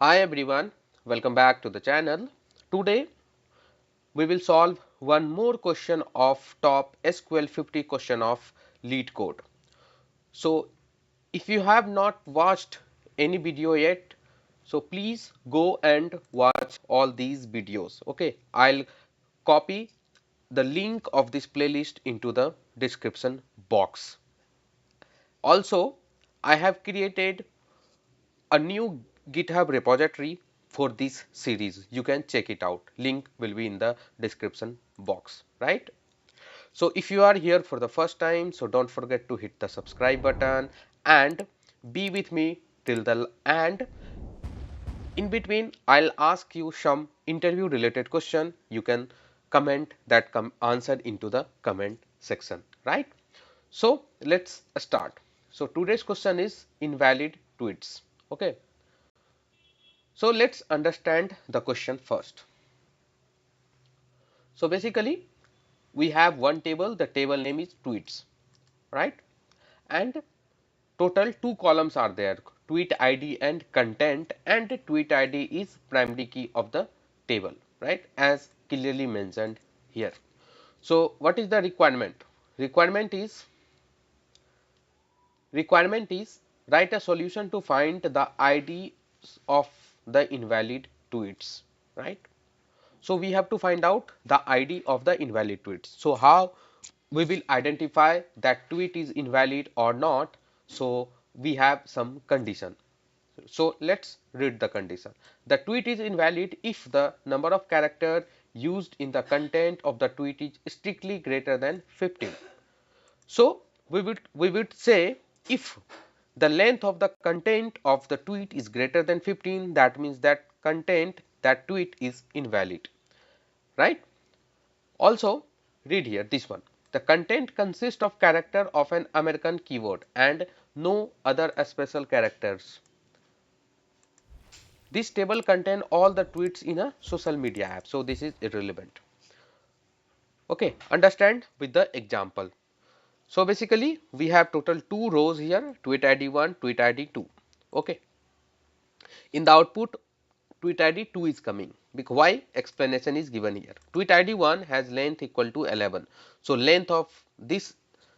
Hi everyone, welcome back to the channel. Today we will solve one more question of top SQL 50 question of LeetCode. So if you have not watched any video yet, so please go and watch all these videos. Okay, I'll copy the link of this playlist into the description box. Also, I have created a new GitHub repository for this series. You can check it out. Link will be in the description box, right? So if you are here for the first time, so don't forget to hit the subscribe button and be with me till the end. In between, I'll ask you some interview related question. You can comment that answer into the comment section, right? So let's start. So today's question is invalid tweets. Okay. So let's understand the question first. So basically we have one table, the table name is tweets, right? And total two columns are there, tweet ID and content, and tweet ID is primary key of the table, right, as clearly mentioned here. So what is the requirement? Requirement is write a solution to find the ID of the invalid tweets, right? So we have to find out the ID of the invalid tweets. So how we will identify that tweet is invalid or not? So we have some condition. So let's read the condition. The tweet is invalid if the number of characters used in the content of the tweet is strictly greater than 15. So we would say if the length of the content of the tweet is greater than 15, that means that tweet is invalid, right? Also read here this one. The content consists of character of an American keyword and no other special characters. This table contain all the tweets in a social media app, so this is irrelevant. Okay, understand with the example. So basically we have total two rows here, tweet ID 1, tweet ID 2. Okay. In the output, tweet ID 2 is coming. Because why? Explanation is given here. Tweet ID 1 has length equal to 11. So length of this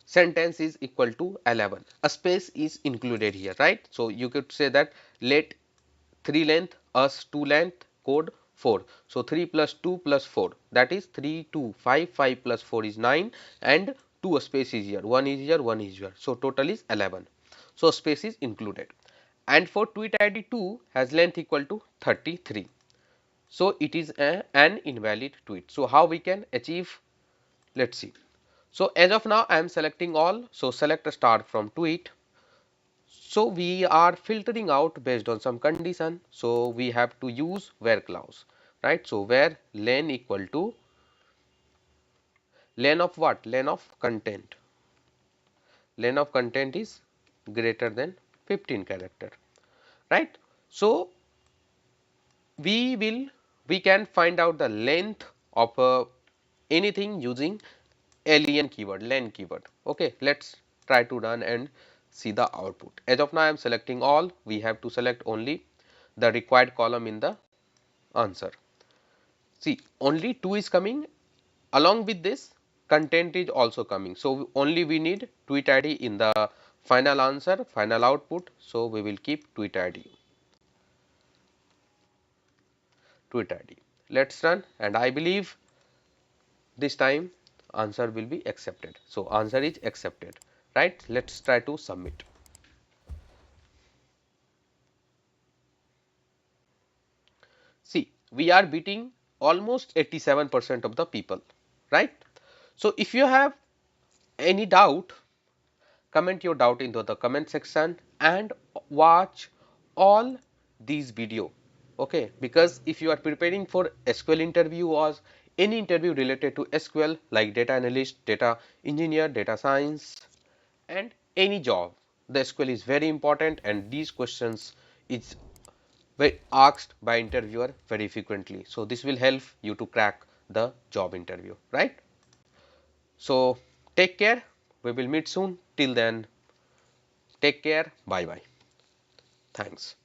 sentence is equal to 11. A space is included here, right? So you could say that let 3 length us 2 length code 4. So 3 plus 2 plus 4, that is 3 2 5, 5 plus 4 is 9, and 2 space is here, 1 is here, 1 is here. So total is 11. So space is included. And for tweet ID 2 has length equal to 33. So it is an invalid tweet. So how we can achieve? Let's see. So as of now I am selecting all. So select a star from tweet. So we are filtering out based on some condition. So we have to use where clause, right? So where len equal to len of what? Len of content. Len of content is greater than 15 character, right? So we can find out the length of anything using len keyword. Okay, let's try to run and see the output. As of now I am selecting all. We have to select only the required column in the answer. See, only 2 is coming. Along with this, content is also coming. So only we need tweet ID in the final answer, final output. So we will keep tweet ID. Let's run, and I believe this time answer will be accepted. So answer is accepted, right? Let's try to submit. See, we are beating almost 87% of the people, right? So if you have any doubt, comment your doubt into the comment section and watch all these video. Okay, because if you are preparing for SQL interview or any interview related to SQL like data analyst, data engineer, data science, and any job, the SQL is very important, and these questions is asked by interviewer very frequently. So this will help you to crack the job interview, right? So take care. We will meet soon. Till then, take care. Bye bye. Thanks.